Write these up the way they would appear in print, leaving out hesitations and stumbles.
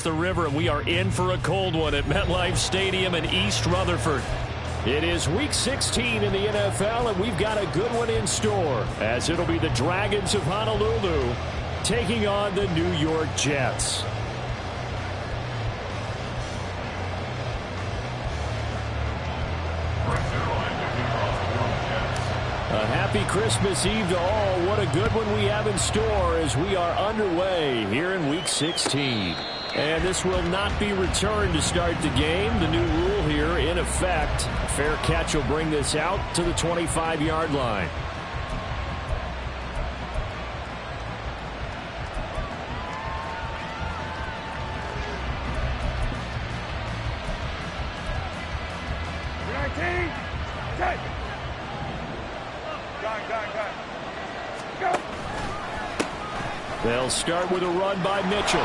the river, and we are in for a cold one at MetLife Stadium in East Rutherford. It is Week 16 in the NFL, and we've got a good one in store, as it'll be the Dragons of Honolulu taking on the New York Jets. A happy Christmas Eve to all. What a good one we have in store as we are underway here in Week 16. And this will not be returned to start the game. The new rule here in effect. A fair catch will bring this out to the 25-yard line. They'll start with a run by Mitchell.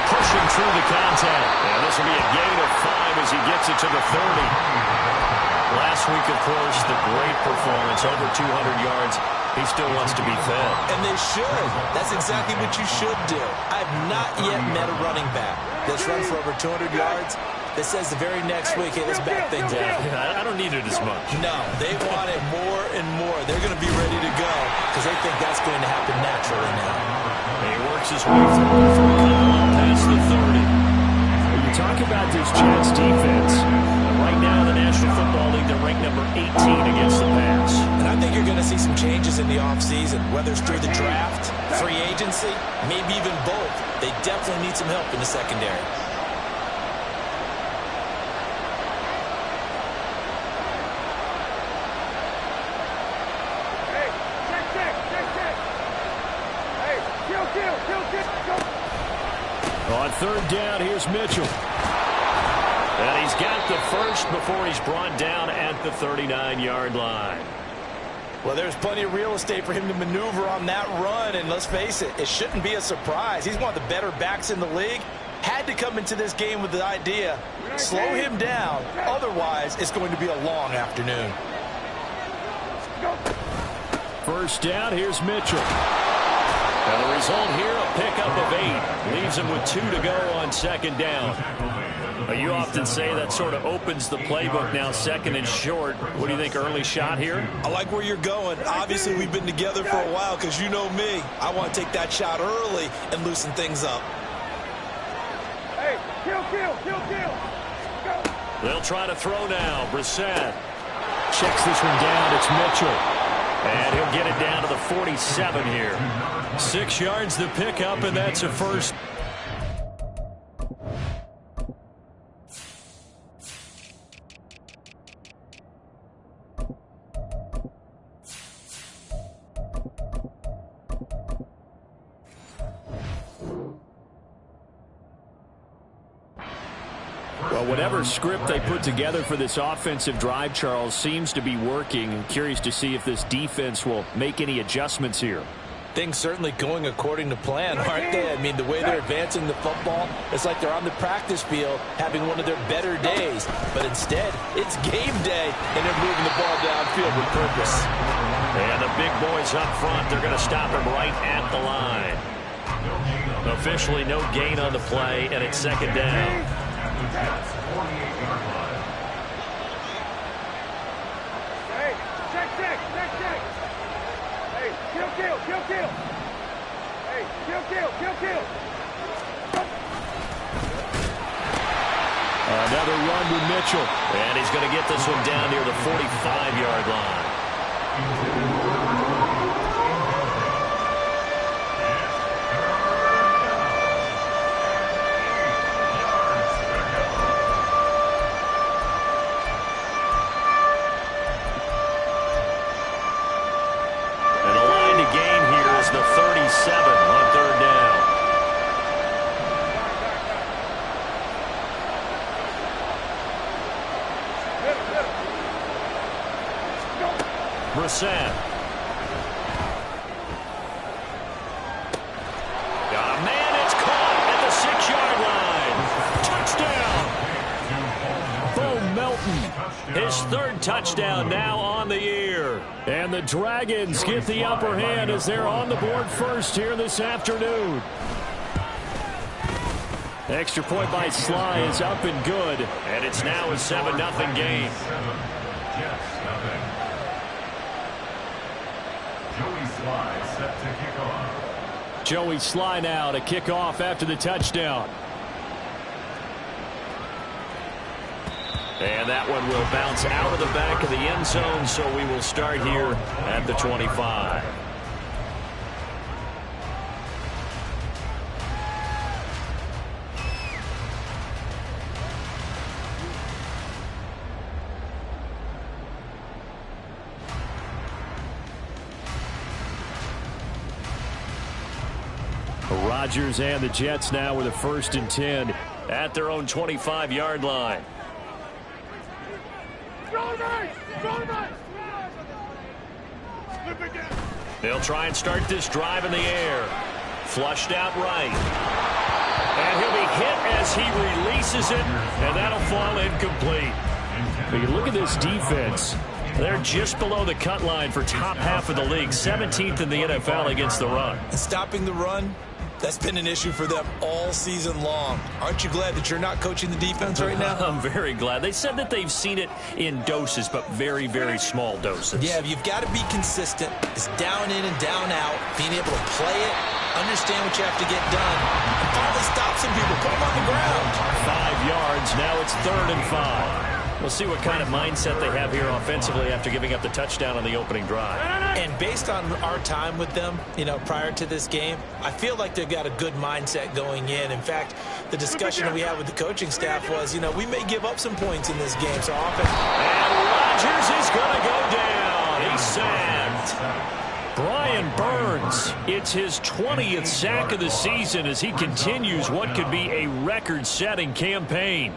Pushing through the contact. And this will be a gain of 5 as he gets it to the 30. Last week, of course, the great performance, over 200 yards. He still wants to be fed. And they should. That's exactly what you should do. I've not yet met a running back that's run for over 200 yards that says the very next week, hey, let's back things up. Yeah, I don't need it as much. No, they want it more and more. They're going to be ready to go because they think that's going to happen naturally now. He works his way through for a couple past the 30. You talk about this Jets defense. Right now in the National Football League, they're ranked number 18 against the pass. And I think you're going to see some changes in the offseason, whether it's through the draft, free agency, maybe even both. They definitely need some help in the secondary. On third down, here's Mitchell. And he's got the first before he's brought down at the 39-yard line. Well, there's plenty of real estate for him to maneuver on that run, and let's face it, it shouldn't be a surprise. He's one of the better backs in the league. Had to come into this game with the idea, slow him down, otherwise it's going to be a long afternoon. First down, here's Mitchell. And the result here, a pickup of 8. Leaves him with 2 to go on second down. You often say that sort of opens the playbook now, second and short. What do you think, early shot here? I like where you're going. Obviously, we've been together for a while because you know me. I want to take that shot early and loosen things up. Hey, kill. Go. They'll try to throw now. Brissett checks this one down. It's Mitchell. And he'll get it down to the 47 here. 6 yards the pickup, and that's a first. Well, whatever script they put together for this offensive drive, Charles, seems to be working. I'm curious to see if this defense will make any adjustments here. Things certainly going according to plan, aren't they? I mean, the way they're advancing the football, it's like they're on the practice field having one of their better days. But instead, it's game day, and they're moving the ball downfield with purpose. And the big boys up front, they're going to stop him right at the line. Officially no gain on the play, and it's second down. Hey, check. Hey, kill. Hey, kill. Another run with Mitchell. And he's going to get this one down near the 45-yard line. The 37 on third down. Brissett. Got a man, it's caught at the 6-yard line. Touchdown. Bo Melton, his third touchdown now on the year. And the Dragons get the upper hand as they're on the board first here this afternoon. Extra point by Sly is up and good. And it's now a 7-0 game. Joey Sly now to kick off after the touchdown. And that one will bounce out of the back of the end zone, so we will start here at the 25. Rodgers and the Jets now with a 1st and 10 at their own 25-yard line. They'll try and start this drive in the air. Flushed out right. And he'll be hit as he releases it, and that'll fall incomplete. But you look at this defense. They're just below the cut line for top half of the league, 17th in the NFL against the run. And stopping the run, that's been an issue for them all season long. Aren't you glad that you're not coaching the defense right now? I'm very glad. They said that they've seen it in doses, but very, very small doses. Yeah, you've got to be consistent. It's down in and down out, being able to play it, understand what you have to get done, and finally stop some people, put them on the ground. 5 yards, now it's 3rd and 5. We'll see what kind of mindset they have here offensively after giving up the touchdown on the opening drive. And based on our time with them, prior to this game, I feel like they've got a good mindset going in. In fact, the discussion that we had with the coaching staff was, we may give up some points in this game. So often. And Rodgers is going to go down. He's sacked. Brian Burns, it's his 20th sack of the season as he continues what could be a record-setting campaign.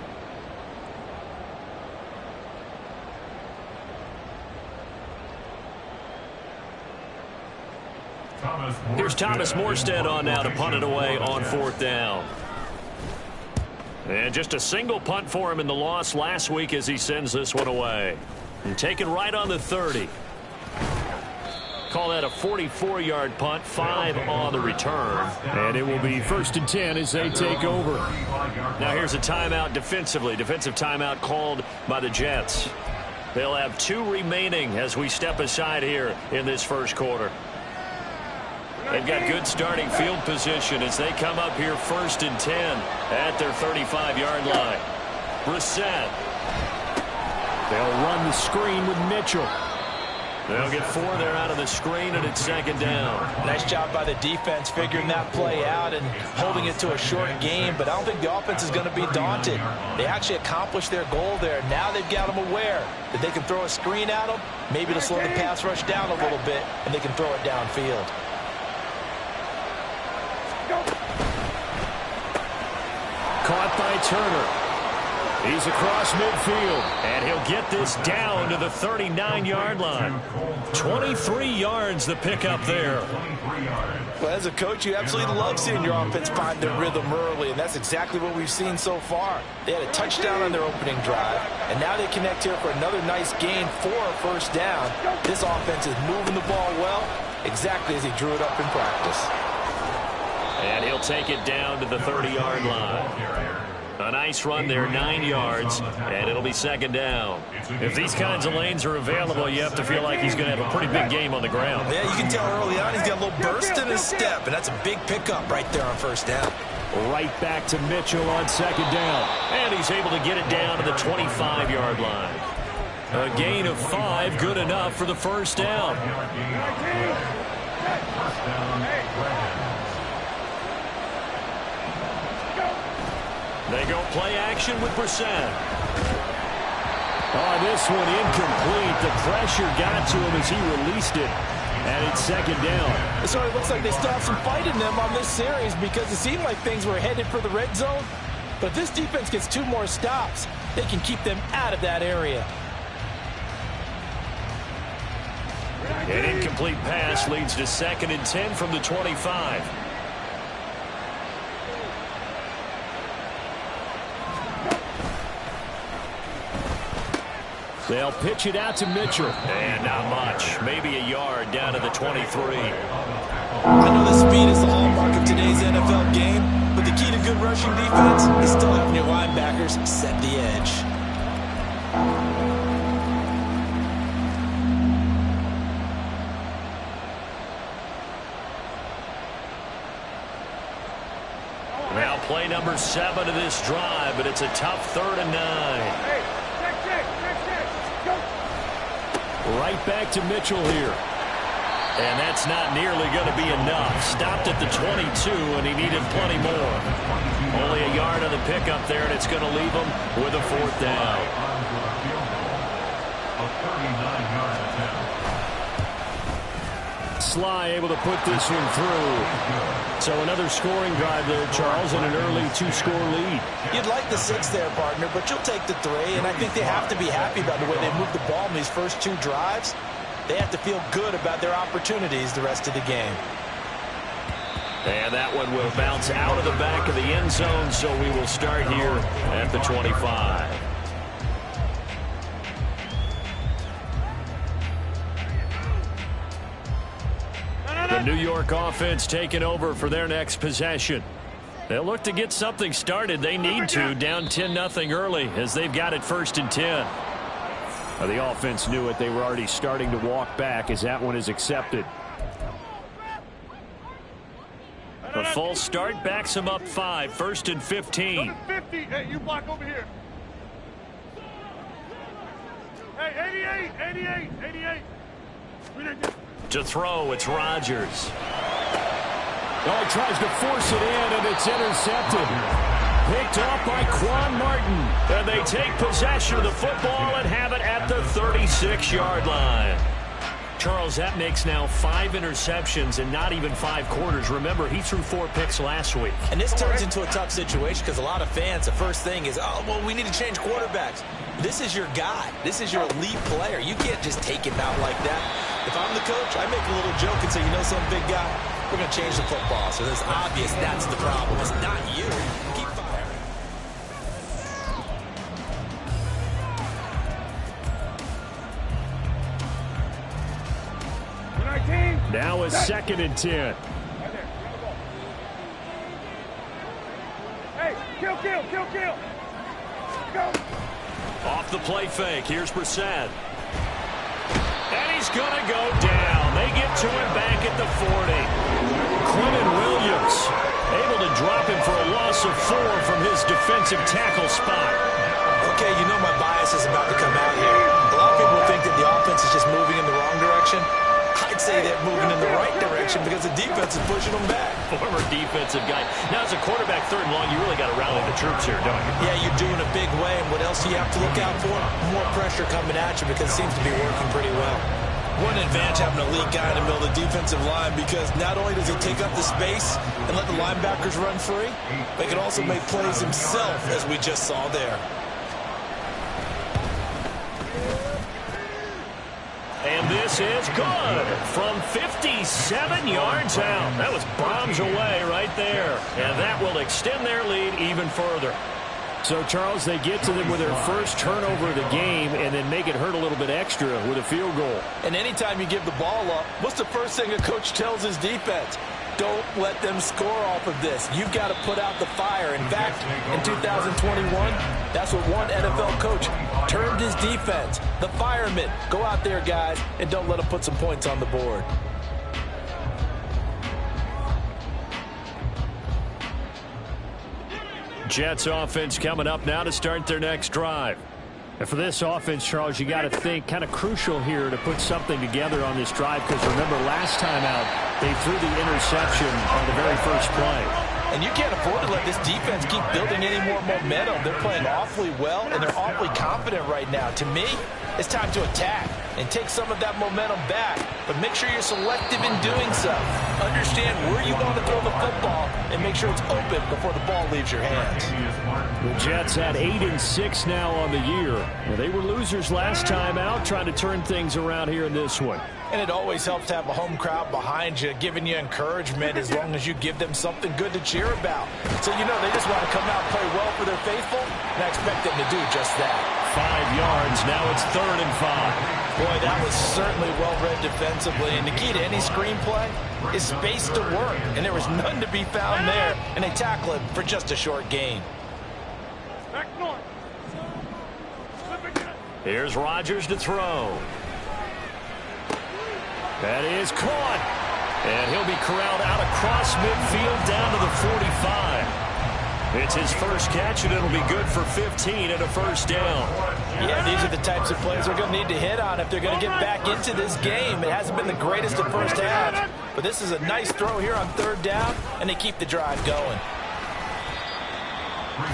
Here's Thomas Morstead on now to punt it away on 4th down. And just a single punt for him in the loss last week as he sends this one away. And taken right on the 30. Call that a 44-yard punt, 5 on the return. And it will be 1st and 10 as they take over. Now here's a timeout defensively. Defensive timeout called by the Jets. They'll have 2 remaining as we step aside here in this first quarter. They've got good starting field position as they come up here 1st and 10 at their 35-yard line. Brissett. They'll run the screen with Mitchell. They'll get 4 there out of the screen, and it's 2nd down. Nice job by the defense figuring that play out and holding it to a short game, but I don't think the offense is going to be daunted. They actually accomplished their goal there. Now they've got them aware that they can throw a screen at them, maybe to slow the pass rush down a little bit, and they can throw it downfield. Caught by Turner. He's across midfield, and he'll get this down to the 39-yard line. 23 yards the pickup there. Well, as a coach, you absolutely love seeing your offense find their rhythm early, and that's exactly what we've seen so far. They had a touchdown on their opening drive, and now they connect here for another nice gain for a 1st down. This offense is moving the ball well, exactly as he drew it up in practice. And he'll take it down to the 30-yard line. A nice run there, 9 yards, and it'll be 2nd down. If these kinds of lanes are available, you have to feel like he's going to have a pretty big game on the ground. Yeah, you can tell early on he's got a little burst in his step, and that's a big pickup right there on 1st down. Right back to Mitchell on 2nd down, and he's able to get it down to the 25-yard line. A gain of 5, good enough for the 1st down. They go play action with Brissett. Oh, this one incomplete. The pressure got to him as he released it. And it's 2nd down. It sort of looks like they still have some fight in them on this series because it seemed like things were headed for the red zone. But if this defense gets 2 more stops, they can keep them out of that area. An incomplete pass leads to 2nd and 10 from the 25. They'll pitch it out to Mitchell. And not much. Maybe a yard down to the 23. I know the speed is the hallmark of today's NFL game, but the The key to good rushing defense is still having your linebackers set the edge. Now play number 7 of this drive, but it's a tough 3rd and 9. Hey, check. Go. Right back to Mitchell here. And that's not nearly going to be enough. Stopped at the 22, and he needed plenty more. Only a yard on the pickup there, and it's going to leave him with a 4th down. Sly able to put this one through. So another scoring drive there, Charles, and an early 2-score lead. You'd like the 6 there, partner, but you'll take the 3, and I think they have to be happy about the way they moved the ball in these first 2 drives. They have to feel good about their opportunities the rest of the game. And that one will bounce out of the back of the end zone, so we will start here at the 25. The New York offense taking over for their next possession. They'll look to get something started. They need to, down 10-0 early, as they've got it 1st and 10. The offense knew it. They were already starting to walk back as that one is accepted. A false start backs them up 5, 1st and 15. 50. Hey, you block over here. Hey, 88. To throw, it's Rodgers. Oh, he tries to force it in, and it's intercepted. Picked off by Quan Martin. And they take possession of the football and have it at the 36-yard line. Charles, that makes now 5 interceptions and not even 5 quarters. Remember, he threw 4 picks last week. And this turns into a tough situation because a lot of fans, the first thing is, oh, well, we need to change quarterbacks. This is your guy. This is your elite player. You can't just take him out like that. If I'm the coach, I make a little joke and say, you know, some big guy, we're going to change the football. So it's obvious that's the problem. It's not you. Keep firing. Now a 2nd and 10. Right there. Hey, kill. Go. Off the play fake. Here's Brissett. And he's going to go down. They get to him back at the 40. Quentin Williams able to drop him for a loss of 4 from his defensive tackle spot. Okay, you know my bias is about to come out here. A lot of people think that the offense is just moving in the wrong direction. I'd say they're moving in the right direction because the defense is pushing them back. Former defensive guy. Now, as a quarterback, 3rd and long, you really got to rally the troops here, don't you? Yeah, you're doing a big way, and what else do you have to look out for? More pressure coming at you because it seems to be working pretty well. One advantage having an elite guy in the middle of the defensive line because not only does he take up the space and let the linebackers run free, but he can also make plays himself, as we just saw there. And this is good from 57 yards out. That was bombs away right there. And that will extend their lead even further. So, Charles, they get to them with their first turnover of the game and then make it hurt a little bit extra with a field goal. And anytime you give the ball up, what's the first thing a coach tells his defense? Don't let them score off of this. You've got to put out the fire. In fact, in 2021, that's what one NFL coach termed his defense. The firemen. Go out there, guys, and don't let them put some points on the board. Jets offense coming up now to start their next drive. And for this offense, Charles, you got to think kind of crucial here to put something together on this drive because remember last time out they threw the interception on the very first play. And you can't afford to let this defense keep building any more momentum. They're playing awfully well, and they're awfully confident right now. To me, it's time to attack and take some of that momentum back. But make sure you're selective in doing so. Understand where you want to throw the football and make sure it's open before the ball leaves your hands. The Jets at 8-6 now on the year. Well, they were losers last time out, trying to turn things around here in this one. And it always helps to have a home crowd behind you, giving you encouragement as long as you give them something good to cheer cheer about. So, you know, they just want to come out and play well for their faithful, and I expect them to do just that. 5 yards. Now it's 3rd and 5. Boy, that was certainly well-read defensively, and the key to any screenplay is space to work, and there was none to be found there, and they tackle it for just a short gain. Back north. Here's Rodgers to throw. That is caught. And he'll be corralled out across midfield down to the 45. It's his first catch, and it'll be good for 15 and a first down. Yeah, these are the types of plays they're going to need to hit on if they're going to get back into this game. It hasn't been the greatest at first half, but this is a nice throw here on 3rd down, and they keep the drive going.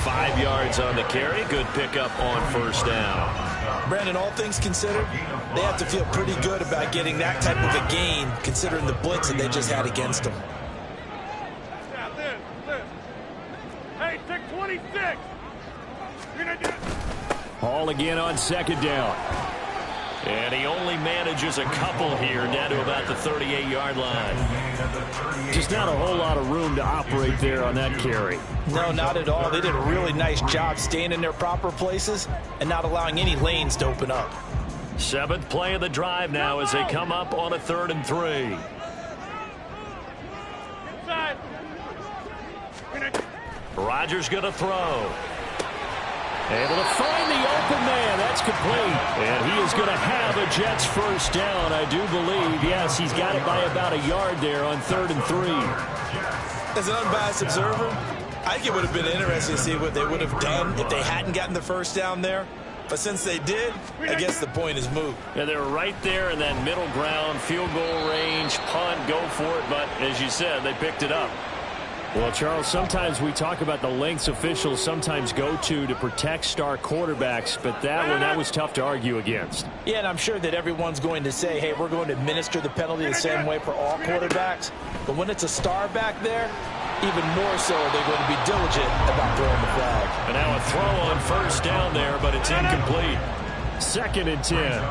5 yards on the carry. Good pickup on first down. Brandon, all things considered, they have to feel pretty good about getting that type of a gain, considering the blitz that they just had against them. Hey, take 26. Hall again on 2nd down. And he only manages a couple here down to about the 38-yard line. Just not a whole lot of room to operate there on that carry. No, not at all. They did a really nice job staying in their proper places and not allowing any lanes to open up. 7th play of the drive now as they come up on a 3rd and 3. Inside. Rodgers going to throw. Able to find the open man. That's complete. And he is going to have a Jets first down, I do believe. Yes, he's got it by about a yard there on 3rd and 3. As an unbiased observer, I think it would have been interesting to see what they would have done if they hadn't gotten the first down there. But since they did, I guess the point is moot. Yeah, they were right there in that middle ground, field goal range, punt, go for it. But as you said, they picked it up. Well, Charles, sometimes we talk about the lengths officials sometimes go to protect star quarterbacks, but that was tough to argue against. Yeah, and I'm sure that everyone's going to say, hey, we're going to administer the penalty the same way for all quarterbacks. But when it's a star back there, even more so are they going to be diligent about throwing the flag. And now a throw on first down there, but it's incomplete. 2nd and 10.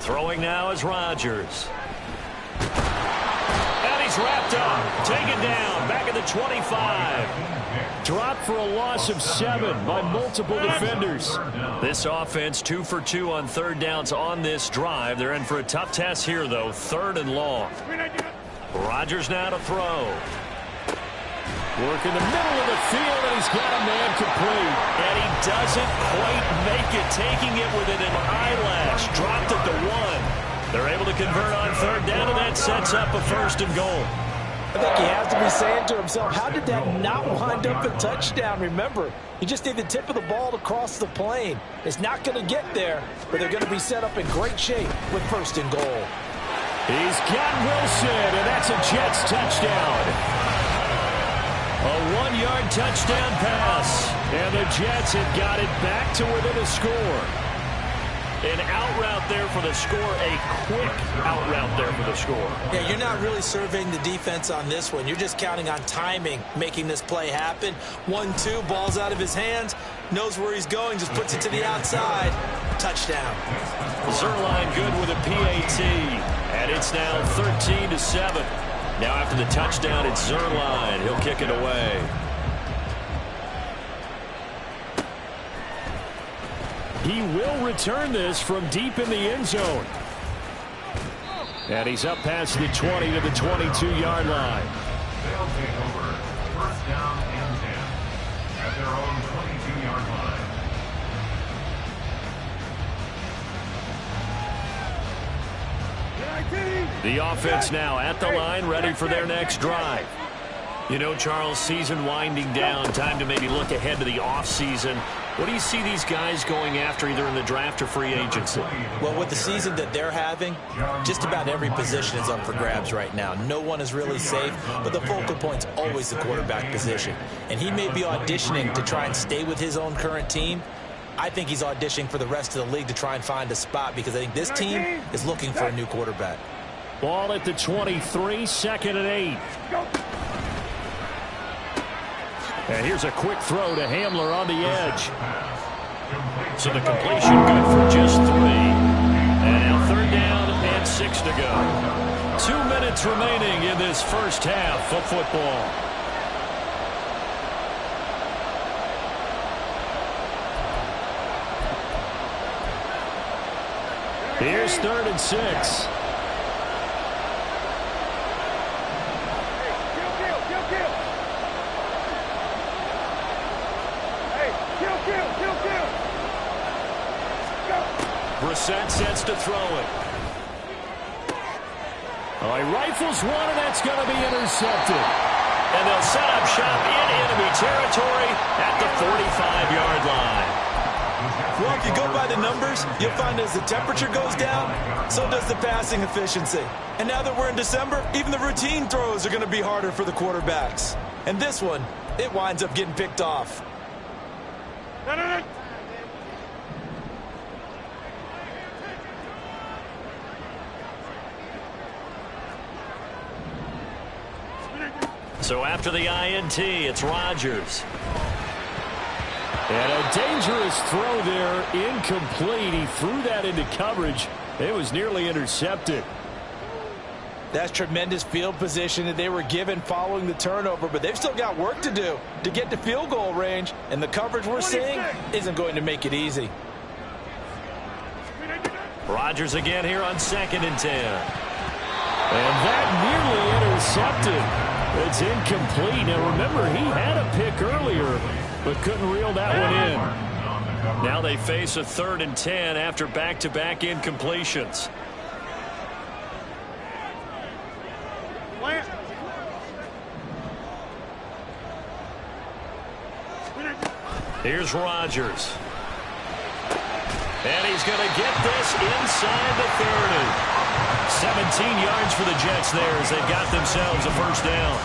Throwing now is Rodgers. And he's wrapped up. Taken down. Back at the 25. Dropped for a loss of 7 by multiple defenders. This offense 2 for 2 on 3rd downs on this drive. They're in for a tough test here, though. 3rd and long. Rodgers now to throw. Work in the middle of the field, and he's got a man complete. And he doesn't quite make it, taking it within an eyelash. Dropped it to 1. They're able to convert on 3rd down, and that sets up a 1st and goal. I think he has to be saying to himself, how did that not wind up a touchdown? Remember, he just did the tip of the ball to cross the plane. It's not going to get there, but they're going to be set up in great shape with 1st and goal. He's got Wilson, and that's a Jets touchdown. A 1-yard touchdown pass. And the Jets have got it back to within a score. An out route there for the score. A quick out route there for the score. Yeah, you're not really surveying the defense on this one. You're just counting on timing, making this play happen. 1-2, ball's out of his hands. Knows where he's going, just puts it to the outside. Touchdown. Zuerlein good with a PAT. And it's now 13-7. Now after the touchdown, it's Zuerlein. He'll kick it away. He will return this from deep in the end zone. And he's up past the 20 to the 22-yard line. They'll take over 1st down and 10 at their own 22-yard line. The offense now at the line, ready for their next drive. You know, Charles, season winding down, time to maybe look ahead to the offseason. What do you see these guys going after either in the draft or free agency? Well, with the season that they're having, just about every position is up for grabs right now. No one is really safe, but the focal point's always the quarterback position. And he may be auditioning to try and stay with his own current team. I think he's auditioning for the rest of the league to try and find a spot because I think this team is looking for a new quarterback. Ball at the 23, 2nd and 8. And here's a quick throw to Hamler on the edge. So the completion good for just 3. And now 3rd down and 6 to go. 2 minutes remaining in this first half of football. Here's 3rd and 6. Brissett sets to throw it. Oh, he rifles one, and that's going to be intercepted. And they'll set up shop in enemy territory at the 45-yard line. Well, if you go by the numbers, you'll find as the temperature goes down, so does the passing efficiency. And now that we're in December, even the routine throws are going to be harder for the quarterbacks. And this one, it winds up getting picked off. So after the INT, it's Rodgers. And a dangerous throw there, incomplete. He threw that into coverage. It was nearly intercepted. That's tremendous field position that they were given following the turnover, but they've still got work to do to get to field goal range, and the coverage we're seeing isn't going to make it easy. Rodgers again here on 2nd and 10. And that nearly intercepted. It's incomplete. Now remember, he had a pick earlier, but couldn't reel that one in. Now they face a 3rd and 10 after back-to-back incompletions. Here's Rodgers. And he's going to get this inside the 30. 17 yards for the Jets there as they got themselves a 1st down.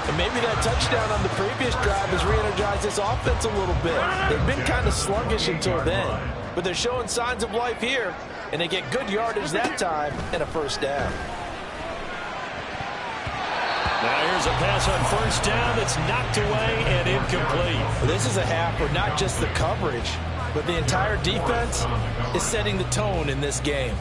And maybe that touchdown on the previous drive has re-energized this offense a little bit. They've been kind of sluggish until then, but they're showing signs of life here, and they get good yardage that time and a 1st down. Now here's a pass on 1st down that's knocked away and incomplete. This is a half where not just the coverage, but the entire defense is setting the tone in this game.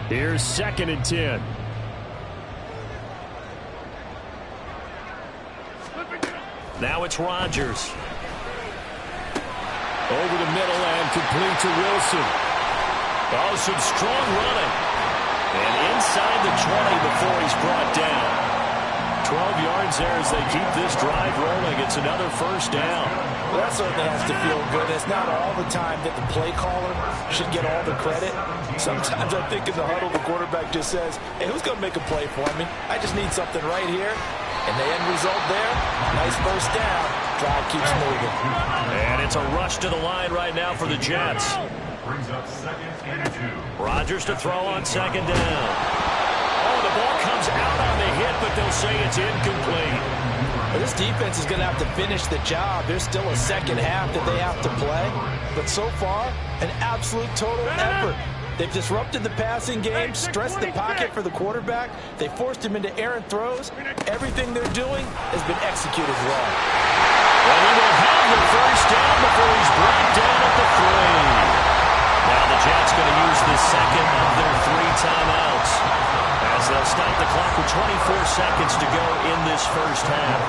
Here's 2nd and 10. Now it's Rodgers. Over the middle and complete to Wilson. Oh, some strong running. And inside the 20 before he's brought down. 12 yards there as they keep this drive rolling. It's another 1st down. Well, that certainly has to feel good. It's not all the time that the play caller should get all the credit. Sometimes I think in the huddle, the quarterback just says, hey, who's going to make a play for me? I just need something right here. And the end result there, nice 1st down. Drive keeps moving. And it's a rush to the line right now for the Jets. Brings up 2nd and 2. Rodgers to throw on 2nd down. Oh, the ball comes out on the hit, but they'll say it's incomplete. Well, this defense is going to have to finish the job. There's still a 2nd half that they have to play. But so far, an absolute total effort. They've disrupted the passing game, stressed the pocket for the quarterback. They forced him into errant throws. Everything they're doing has been executed well. Well, he will have the 1st down before he's brought down at the 3. Now the Jets going to use the 2nd of their 3 timeouts as they'll stop the clock with 24 seconds to go in this 1st half.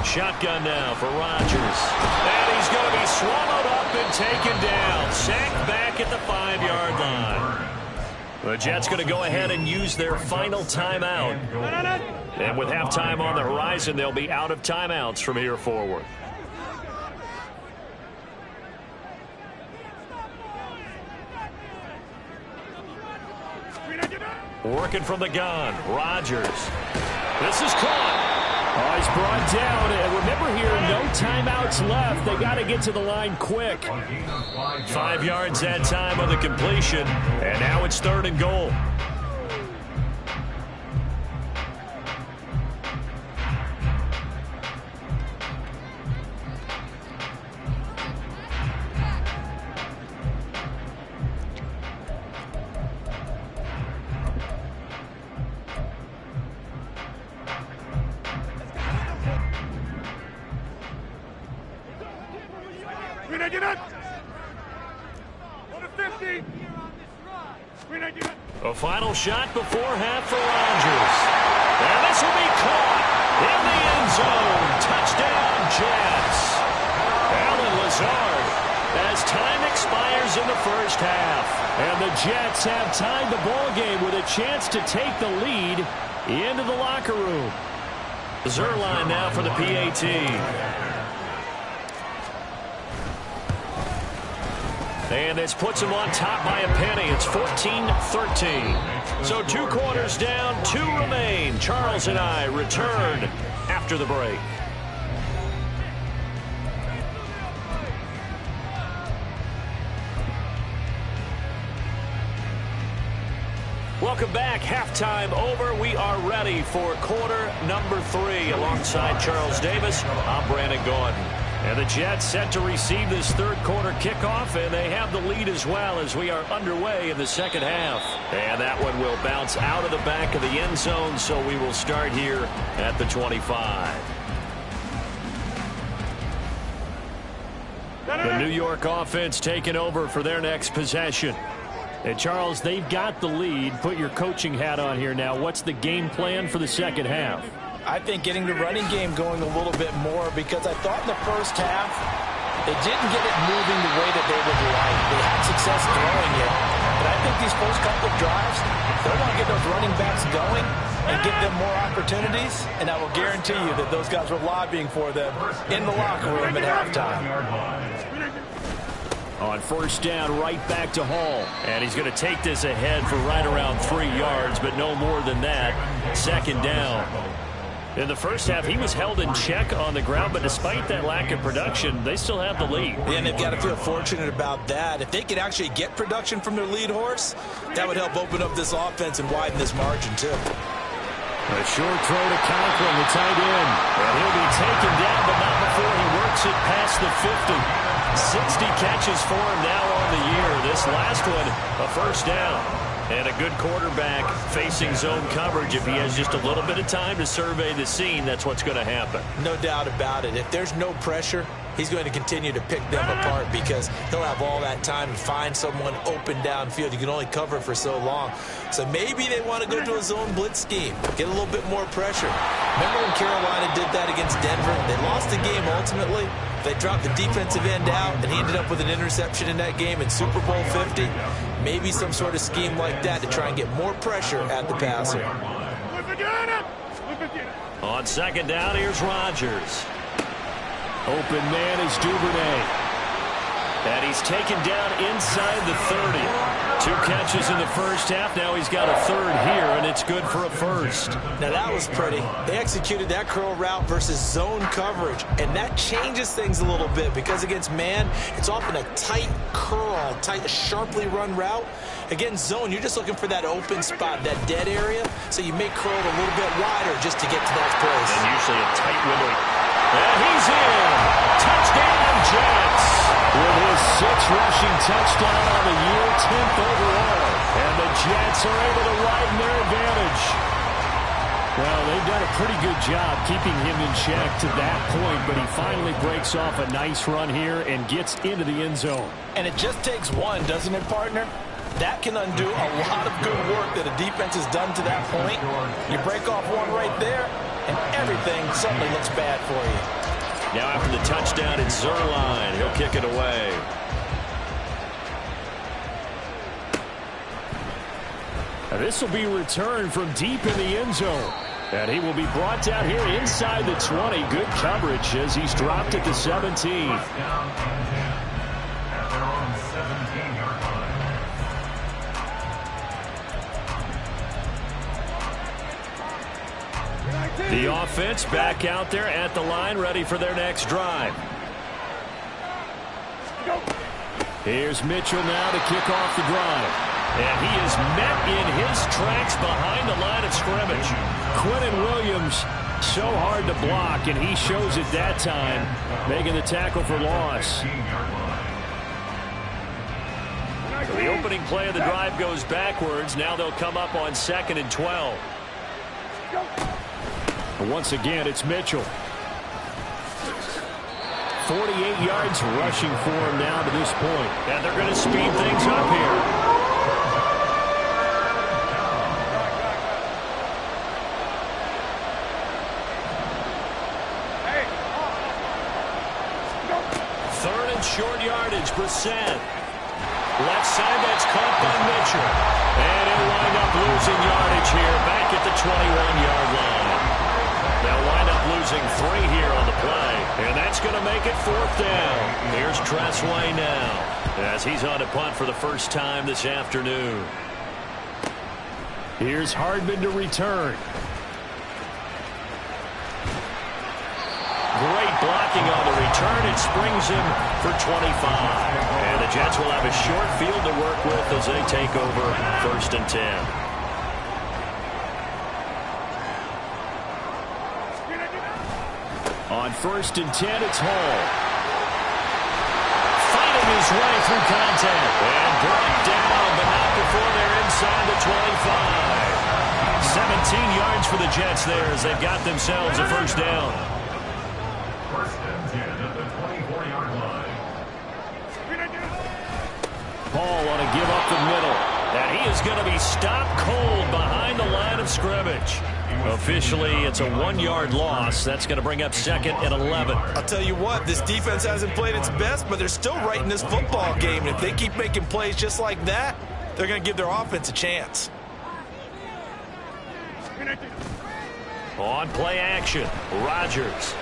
Shotgun now for Rodgers. And he's going to be swallowed up and taken down. Sacked back at the 5-yard line. The Jets going to go ahead and use their final timeout. And with halftime on the horizon, they'll be out of timeouts from here forward. Working from the gun, Rodgers. This is caught. Oh, he's brought down. And remember here, no timeouts left. They got to get to the line quick. 5 yards that time on the completion. And now it's 3rd and goal. A final shot before half for Rodgers. And this will be caught in the end zone. Touchdown, Jets. Allen Lazard as time expires in the first half. And the Jets have tied the ball game with a chance to take the lead into the locker room. Zerline now for the PAT. And this puts him on top by a penny. It's 14-13. So 2 quarters down, 2 remain. Charles and I return after the break. Welcome back. Halftime over. We are ready for quarter number 3. Alongside Charles Davis, I'm Brandon Gordon. And the Jets set to receive this third quarter kickoff, and they have the lead as well as we are underway in the second half. And that one will bounce out of the back of the end zone, so we will start here at the 25. The New York offense taking over for their next possession. And Charles, they've got the lead. Put your coaching hat on here now. What's the game plan for the second half? I think getting the running game going a little bit more, because I thought in the first half they didn't get it moving the way that they would like. They had success throwing it, but I think these first couple of drives, they want to get those running backs going and give them more opportunities, and I will guarantee you that those guys were lobbying for them in the locker room at halftime. On first down, right back to Hall. And he's going to take this ahead for right around 3 yards, but no more than that. Second down. In the first half, he was held in check on the ground, but despite that lack of production, they still have the lead. Yeah, and they've got to feel fortunate about that. If they could actually get production from their lead horse, that would help open up this offense and widen this margin, too. A short throw to Conklin, the tight end. And he'll be taken down, but not before he works it past the 50. 60 catches for him now on the year. This last one, a first down. And a good quarterback facing zone coverage. If he has just a little bit of time to survey the scene, that's what's going to happen. No doubt about it. If there's no pressure, he's going to continue to pick them apart, because he'll have all that time to find someone open downfield. You can only cover for so long. So maybe they want to go to a zone blitz scheme, get a little bit more pressure. Remember when Carolina did that against Denver? They lost the game ultimately. They dropped the defensive end out, and he ended up with an interception in that game in Super Bowl 50. Maybe some sort of scheme like that to try and get more pressure at the passer. On second down, here's Rodgers. Open man is Duvernay. And he's taken down inside the 30. 2 catches in the first half. Now he's got a third here, and it's good for a first. Now that was pretty. They executed that curl route versus zone coverage, and that changes things a little bit, because against man, it's often a tight curl, tight, sharply run route. Against zone, you're just looking for that open spot, that dead area, so you may curl it a little bit wider just to get to that place. And usually a tight window. And he's in. Touchdown, Jets. With his 6th rushing touchdown on the year, 10th overall. And the Jets are able to widen their advantage. Well, they've done a pretty good job keeping him in check to that point, but he finally breaks off a nice run here and gets into the end zone. And it just takes one, doesn't it, partner? That can undo a lot of good work that a defense has done to that point. You break off one right there, and everything suddenly looks bad for you. Now after the touchdown, it's Zerline. He'll kick it away. Now this will be returned from deep in the end zone. And he will be brought down here inside the 20. Good coverage as he's dropped at the 17. The offense back out there at the line, ready for their next drive. Here's Mitchell now to kick off the drive. And he is met in his tracks behind the line of scrimmage. Quinnen Williams, so hard to block, and he shows it that time, making the tackle for loss. So the opening play of the drive goes backwards. Now they'll come up on 2nd and 12. Once again, it's Mitchell. 48 yards rushing for him now to this point. And they're going to speed things up here. Short yardage, Brissett. Left side, that's caught by Mitchell. And he'll wind up losing yardage here back at the 21-yard line. They'll wind up losing 3 here on the play. And that's going to make it 4th down. Here's Tressway now as he's on to punt for the first time this afternoon. Here's Hardman to return. Great blocking on the return. It springs him for 25. And the Jets will have a short field to work with as they take over 1st and 10. On 1st and 10, it's Hall. Fighting his way through contact. And brought down, but not before they're inside the 25. 17 yards for the Jets there as they've got themselves a first down. Paul want to give up the middle. And he is going to be stopped cold behind the line of scrimmage. Officially, it's a 1-yard loss. That's going to bring up 2nd and 11. I'll tell you what, this defense hasn't played its best, but they're still right in this football game. And if they keep making plays just like that, they're going to give their offense a chance. On play action, Rodgers.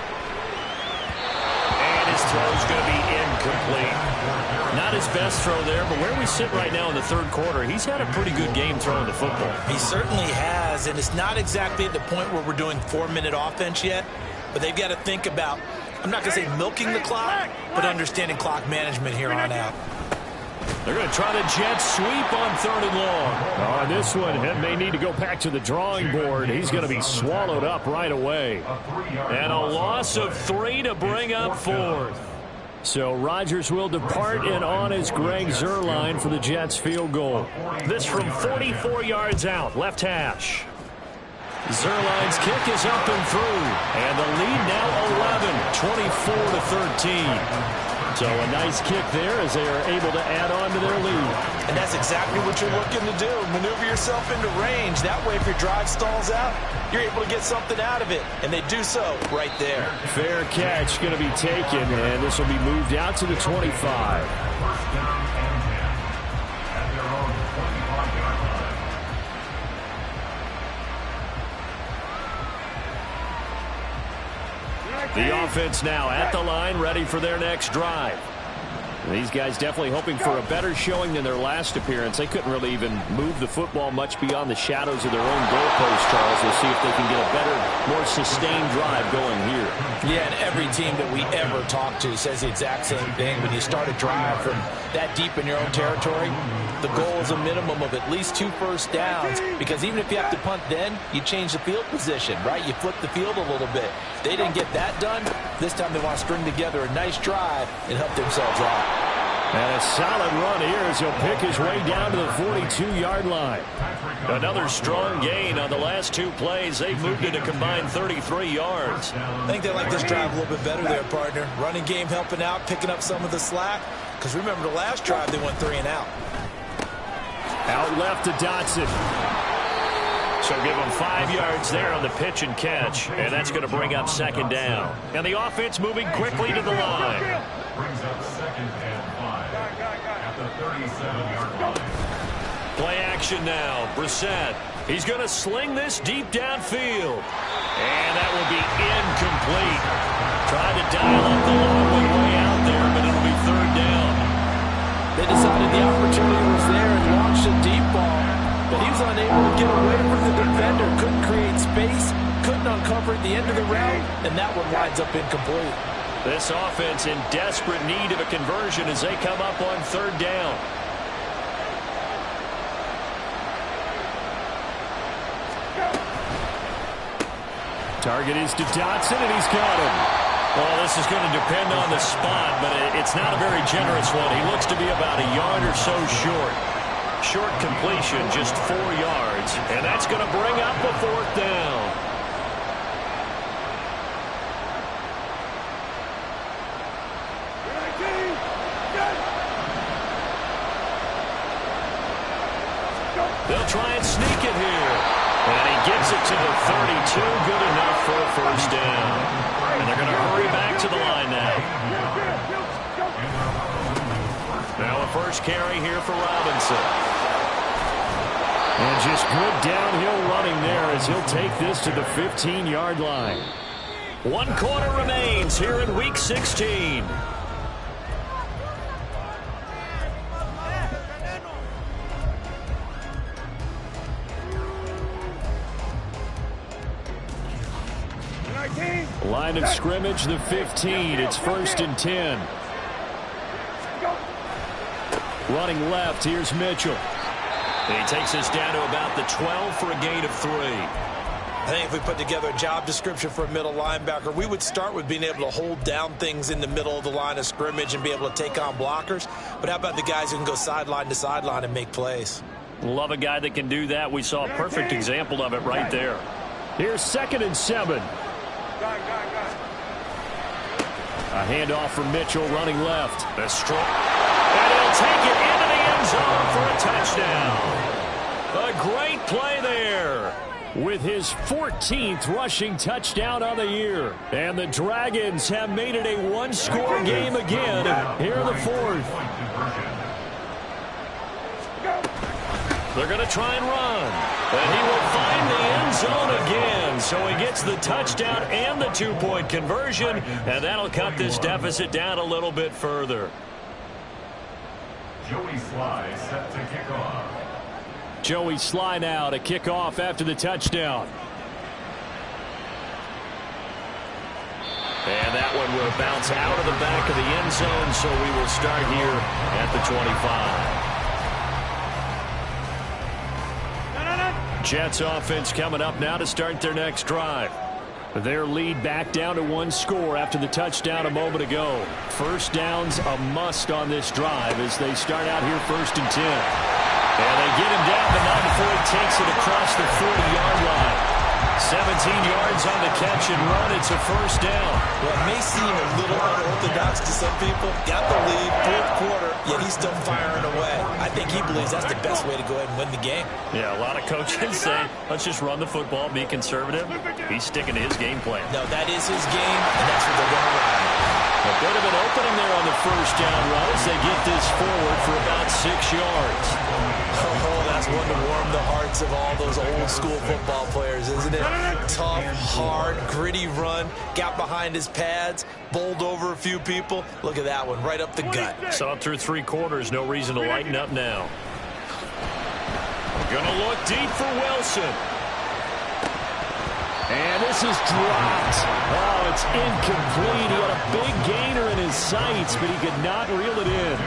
And his throw's going to be incomplete. Not his best throw there, but where we sit right now in the 3rd quarter, he's had a pretty good game throwing the football. He certainly has, and it's not exactly at the point where we're doing 4-minute offense yet, but they've got to think about, I'm not going to say milking the clock, but understanding clock management here on out. They're going to try the Jets sweep on 3rd and long. On this one, he may need to go back to the drawing board. He's going to be swallowed up right away. And a loss of 3 to bring up 4th. So Rodgers will depart, and on is Greg Zuerlein for the Jets field goal. This from 44 yards out, left hash. Zuerlein's kick is up and through. And the lead now 11, 24-13. So a nice kick there as they are able to add on to their lead. And that's exactly what you're looking to do. Maneuver yourself into range. That way, if your drive stalls out, you're able to get something out of it. And they do so right there. Fair catch going to be taken, and this will be moved out to the 25. The offense now at the line, ready for their next drive. These guys definitely hoping for a better showing than their last appearance. They couldn't really even move the football much beyond the shadows of their own goalpost, Charles. We'll see if they can get a better, more sustained drive going here. Yeah, and every team that we ever talk to says the exact same thing. When you start a drive from that deep in your own territory, the goal is a minimum of at least 2 first downs, because even if you have to punt then, you change the field position, right? You flip the field a little bit. They didn't get that done. This time they want to string together a nice drive and help themselves out. And a solid run here as he'll pick his way down to the 42-yard line. Another strong gain on the last 2 plays. They've moved it a combined 33 yards. I think they like this drive a little bit better there, partner. Running game helping out, picking up some of the slack. Because remember, the last drive they went 3 and out. Out left to Dotson. So give them 5 yards there on the pitch and catch. And that's going to bring up 2nd down. And the offense moving quickly to the line. Brings up 2nd and 5 at the 37-yard line. Play action now. Brissett. He's going to sling this deep downfield. And that will be incomplete. Tried to dial up the long way out there, but it'll be 3rd down. They decided the opportunity was there and launched a deep ball, but he was unable to get away from the defender. Couldn't create space, couldn't uncover at the end of the route, and that one winds up incomplete. This offense in desperate need of a conversion as they come up on 3rd down. Target is to Dotson, and he's got him. Well, this is going to depend on the spot, but it's not a very generous one. He looks to be about a yard or so short. Short completion, just 4 yards, and that's going to bring up a 4th down. They'll try and sneak it here. And he gets it to the 32. Good enough for a first down. And they're going to hurry back to the line now. Now a first carry here for Robinson. And just good downhill running there as he'll take this to the 15-yard line. 1 quarter remains here in Week 16. Line of scrimmage, the 15. It's 1st and 10. Running left, here's Mitchell. And he takes us down to about the 12 for a gain of 3. I think if we put together a job description for a middle linebacker, we would start with being able to hold down things in the middle of the line of scrimmage and be able to take on blockers. But how about the guys who can go sideline to sideline and make plays? Love a guy that can do that. We saw a perfect example of it right there. Here's 2nd and 7. A handoff from Mitchell running left. The stroke. And he'll take it into the end zone for a touchdown. A great play there with his 14th rushing touchdown of the year. And the Dragons have made it a one-score game again here in the 4th. They're going to try and run. And he will find the end zone again. So he gets the touchdown and the 2-point conversion. And that'll cut this deficit down a little bit further. Joey Sly set to kick off. Joey Sly now to kick off after the touchdown. And that one will bounce out of the back of the end zone. So we will start here at the 25. Jets offense coming up now to start their next drive. Their lead back down to 1 score after the touchdown a moment ago. First down's a must on this drive as they start out here 1st and 10. And they get him down, but not before he takes it across the 40-yard line. 17 yards on the catch and run. It's a first down. Well, it may seem a little unorthodox to some people. Got the lead, 4th quarter, yet he's still firing away. I think he believes that's the best way to go ahead and win the game. Yeah, a lot of coaches say, let's just run the football, be conservative. He's sticking to his game plan. No, that is his game, and that's what they're going to run. A bit of an opening there on the first down run as they get this forward for about 6 yards. Oh, that's one to warm the hearts of all those old school football players, isn't it? Tough, hard, gritty run. Got behind his pads, bowled over a few people. Look at that one, right up the gut. Saw it through 3 quarters. No reason to lighten up now. Gonna look deep for Wilson. And this is dropped. Oh, it's incomplete. He had a big gainer in his sights, but he could not reel it in.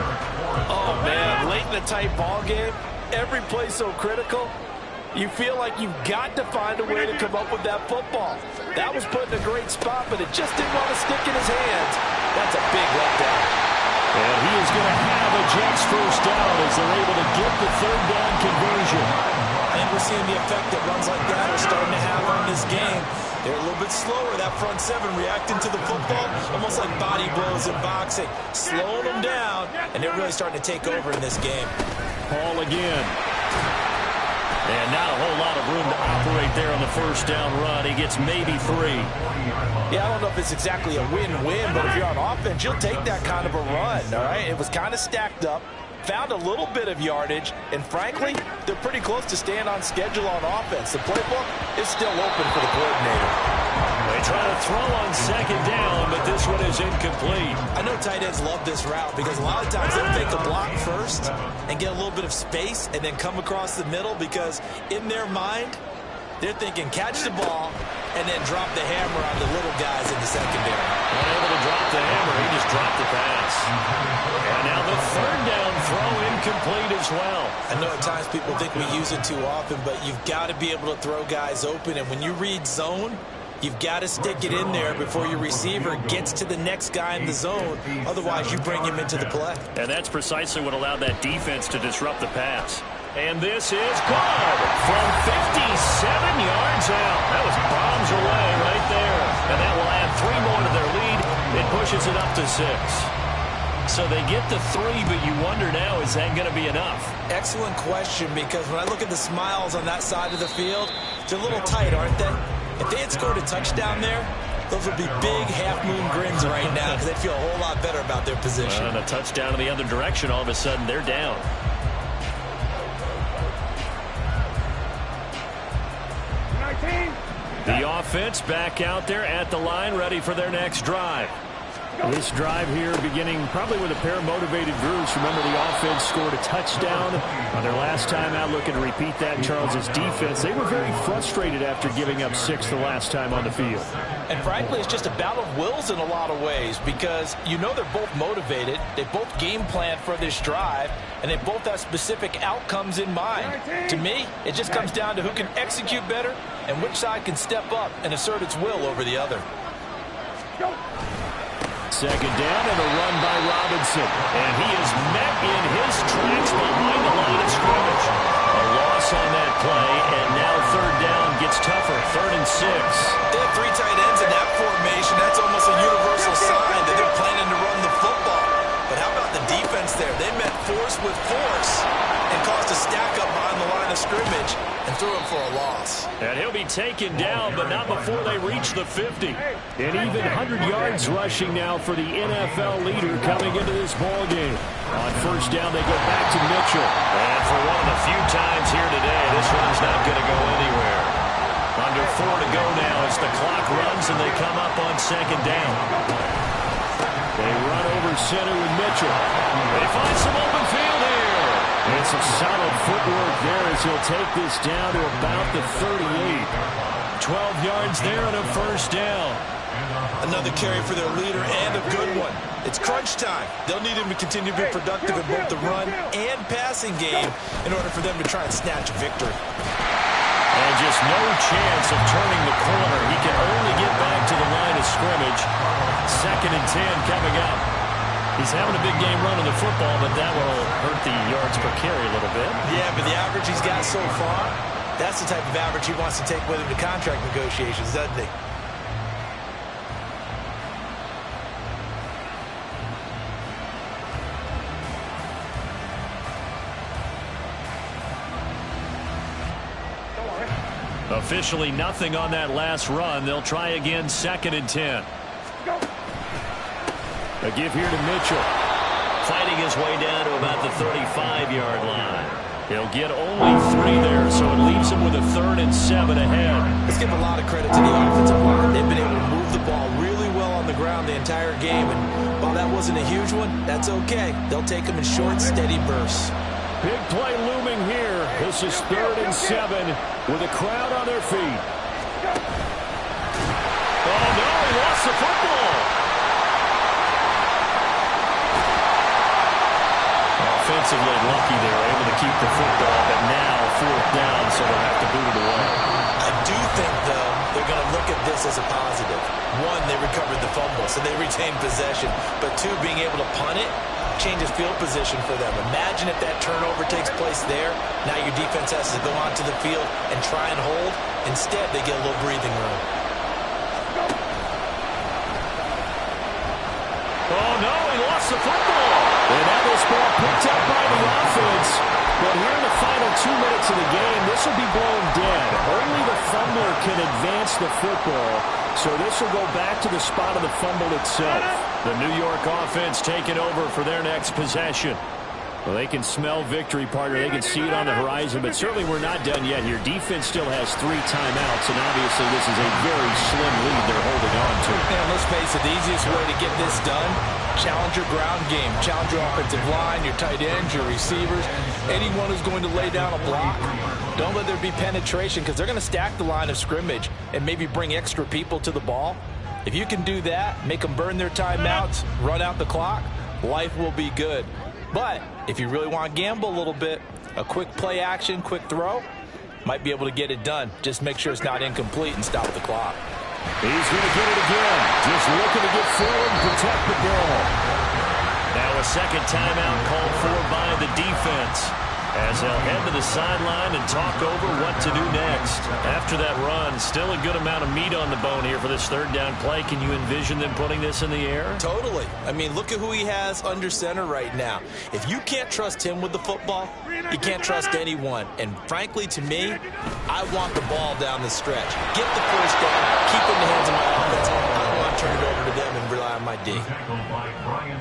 Oh, man, late in a tight ball game, every play so critical. You feel like you've got to find a way to come up with that football. That was put in a great spot, but it just didn't want to stick in his hands. That's a big letdown. And he is going to have a Jets first down as they're able to get the 3rd down conversion. I think we're seeing the effect that runs like that are starting to have on this game. They're a little bit slower, that front 7 reacting to the football, almost like body blows in boxing, slowing them down, and they're really starting to take over in this game. Paul again. And not a whole lot of room to operate there on the first down run. He gets maybe 3. Yeah, I don't know if it's exactly a win-win, but if you're on offense, you'll take that kind of a run, all right? It was kind of stacked up. Found a little bit of yardage, and frankly, they're pretty close to staying on schedule on offense. The playbook is still open for the coordinator. They try to throw on 2nd down, but this one is incomplete. I know tight ends love this route because a lot of times they'll take a block first and get a little bit of space and then come across the middle because in their mind, they're thinking catch the ball and then drop the hammer on the little guys in the secondary. Unable to drop the hammer, he just dropped the pass. And now the 3rd down throw incomplete as well. I know at times people think we use it too often, but you've got to be able to throw guys open. And when you read zone, you've got to stick it in there before your receiver gets to the next guy in the zone. Otherwise, you bring him into the play. And that's precisely what allowed that defense to disrupt the pass. And this is good from 57 yards out. That was bombs away right there. And that will add 3 more to their lead. It pushes it up to 6. So they get the 3, but you wonder now, is that going to be enough? Excellent question, because when I look at the smiles on that side of the field, they're a little tight, aren't they? If they had scored a touchdown there, those would be big half-moon grins right now because they'd feel a whole lot better about their position. And a touchdown in the other direction, all of a sudden they're down. The offense back out there at the line, ready for their next drive. This drive here beginning probably with a pair of motivated groups. Remember, the offense scored a touchdown on their last time out. Looking to repeat that. Charles's defense, they were very frustrated after giving up 6 the last time on the field. And frankly, it's just a battle of wills in a lot of ways, because you know they're both motivated. They both game plan for this drive, and they both have specific outcomes in mind. To me, it just comes down to who can execute better and which side can step up and assert its will over the other. Second down and a run by Robinson. And he is met in his tracks behind the line of scrimmage. A loss on that play, and now third down gets tougher. 3rd and 6. They have 3 tight ends in that formation. That's almost a universal sign that they're planning to run the football. But how about the defense there? They met force with force and caused a stack up behind the line of scrimmage and threw him for a loss. And he'll be taken down, but not before they reach the 50. And even 100 yards rushing now for the NFL leader coming into this ball game. On first down, they go back to Mitchell. And for one of the few times here today, this one's not going to go anywhere. Under 4 to go now as the clock runs and they come up on second down. They run over center with Mitchell. They find some open field here. And some solid footwork there as he'll take this down to about the 38. 12 yards there on a first down. Another carry for their leader, and a good one. It's crunch time. They'll need him to continue to be productive in both the run and passing game in order for them to try and snatch a victory. And just no chance of turning the corner. He can only get back to the line of scrimmage. 2nd and 10 coming up. He's having a big game running the football, but that will hurt the yards per carry a little bit. Yeah, but the average he's got so far, that's the type of average he wants to take with him to contract negotiations, doesn't he? Officially nothing on that last run. They'll try again, 2nd and 10. A give here to Mitchell. Fighting his way down to about the 35-yard line. He'll get only 3 there, so it leaves him with a 3rd and 7 ahead. Let's give a lot of credit to the offensive line. They've been able to move the ball really well on the ground the entire game, and while that wasn't a huge one, that's okay. They'll take them in short, steady bursts. Big play looming here. This is 3rd and 7 with a crowd on their feet. Oh, no, he lost the football. Offensively lucky they were able to keep the football, but now 4th down, so they'll have to boot it away. I do think, though, they're going to look at this as a positive. 1, they recovered the fumble, so they retained possession. But 2, being able to punt it changes field position for them. Imagine if that turnover takes place there. Now your defense has to go onto the field and try and hold. Instead, they get a little breathing room. Oh, no, he lost the football. And now this ball picked up by the offense. But here in the final 2 minutes of the game, this will be blown dead. Only the fumbler can advance the football. So this will go back to the spot of the fumble itself. The New York offense taking over for their next possession. Well, they can smell victory, partner. They can see it on the horizon, but certainly we're not done yet here. Defense still has 3 timeouts, and obviously this is a very slim lead they're holding on to. And let's face it, the easiest way to get this done, challenge your ground game. Challenge your offensive line, your tight ends, your receivers, anyone who's going to lay down a block. Don't let there be penetration, because they're going to stack the line of scrimmage and maybe bring extra people to the ball. If you can do that, make them burn their timeouts, run out the clock, life will be good. But if you really want to gamble a little bit, a quick play action, quick throw, might be able to get it done. Just make sure it's not incomplete and stop the clock. He's going to get it again. Just looking to get forward and protect the ball. Now a second timeout called for by the defense. as they'll head to the sideline and talk over what to do next. After that run, still a good amount of meat on the bone here for this third down play. Can you envision them putting this in the air? Totally. I mean, look at who he has under center right now. If you can't trust him with the football, you can't trust anyone. And frankly, to me, I want the ball down the stretch. Get the first down, keep it in the hands of my offense. I don't want to turn it over to them and rely on my D.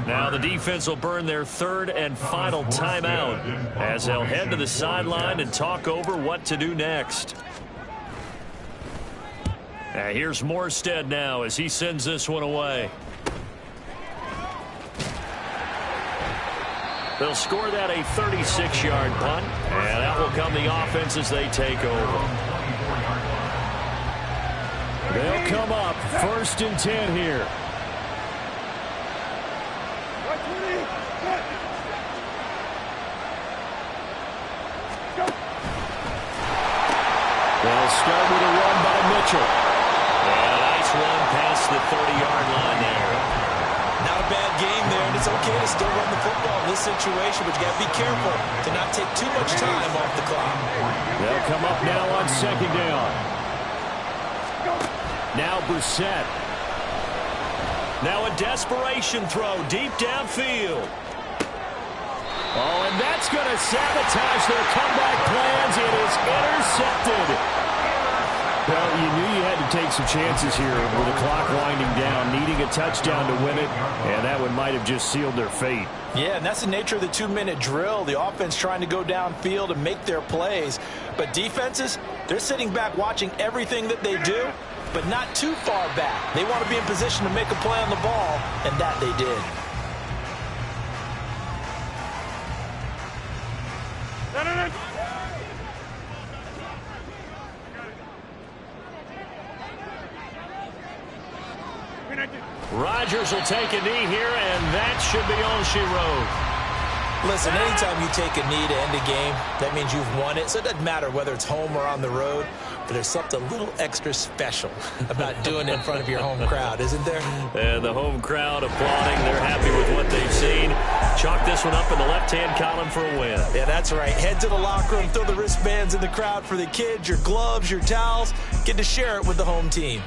Now the defense will burn their third and final timeout as they'll head to the sideline and talk over what to do next. Here's Morstead now as he sends this one away. They'll score that a 36-yard punt, and that will come the offense as they take over. They'll come up 1st and 10 here. They'll start with a run by Mitchell. And a nice run past the 30-yard line there. Not a bad game there, and it's okay to still run the football in this situation, but you got to be careful to not take too much time off the clock. They'll come up now on 2nd down. Now Brissett. Now a desperation throw deep downfield. Oh, and that's going to sabotage their comeback plans. It is intercepted. Well, you knew you had to take some chances here with the clock winding down, needing a touchdown to win it, and that one might have just sealed their fate. Yeah, and that's the nature of the 2-minute drill. The offense trying to go downfield and make their plays. But defenses, they're sitting back watching everything that they do, but not too far back. They want to be in position to make a play on the ball, and that they did. Rodgers will take a knee here, and that should be all she wrote. Listen, anytime you take a knee to end a game, that means you've won it. So it doesn't matter whether it's home or on the road, but there's something a little extra special about doing it in front of your home crowd, isn't there? And the home crowd applauding. They're happy with what they've seen. Chalk this one up in the left-hand column for a win. Yeah, that's right. Head to the locker room, throw the wristbands in the crowd for the kids, your gloves, your towels. Get to share it with the home team.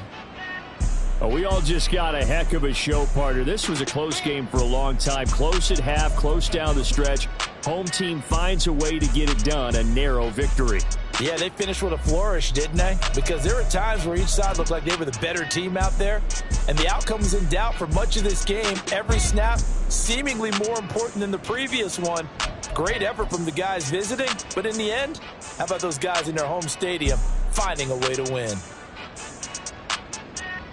We all just got a heck of a show, partner. This was a close game for a long time. Close at half, close down the stretch. Home team finds a way to get it done, a narrow victory. Yeah, they finished with a flourish, didn't they? Because there were times where each side looked like they were the better team out there, and the outcome was in doubt for much of this game. Every snap seemingly more important than the previous one. Great effort from the guys visiting, but in the end, how about those guys in their home stadium finding a way to win?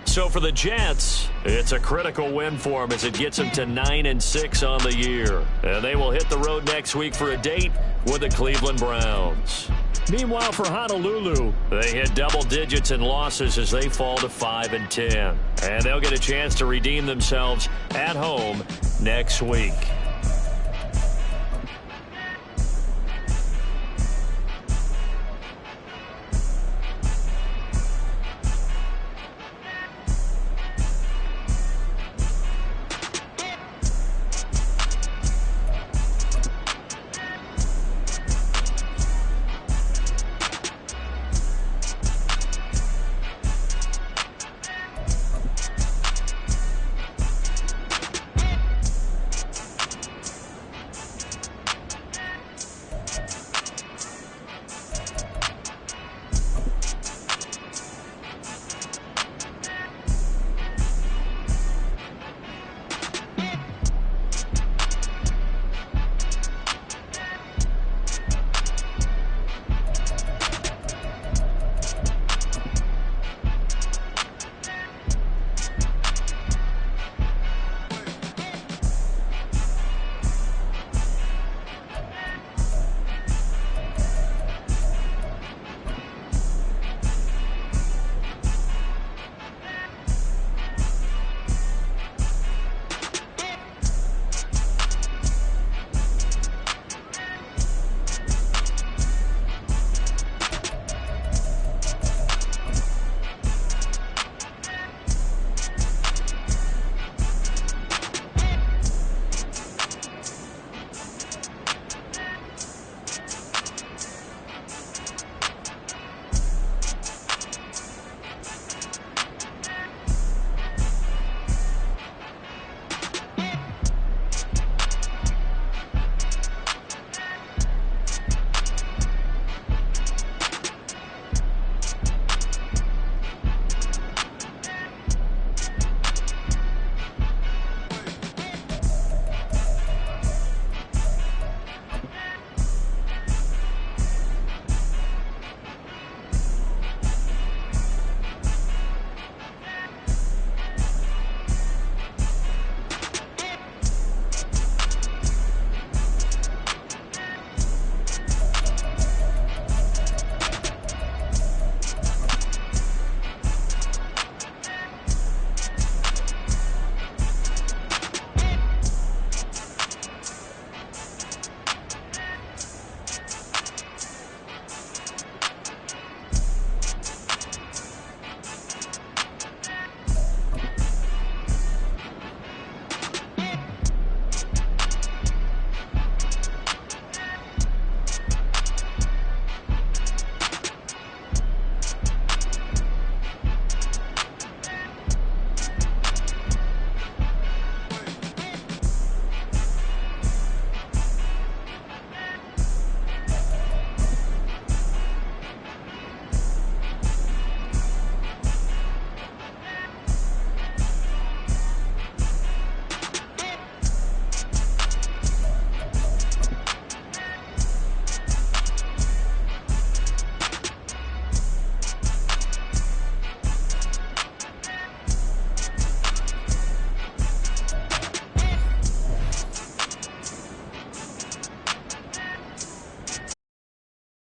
So for the Jets, it's a critical win for them as it gets them to 9-6 on the year. And they will hit the road next week for a date with the Cleveland Browns. Meanwhile, for Honolulu, they hit double digits in losses as they fall to 5-10. And they'll get a chance to redeem themselves at home next week.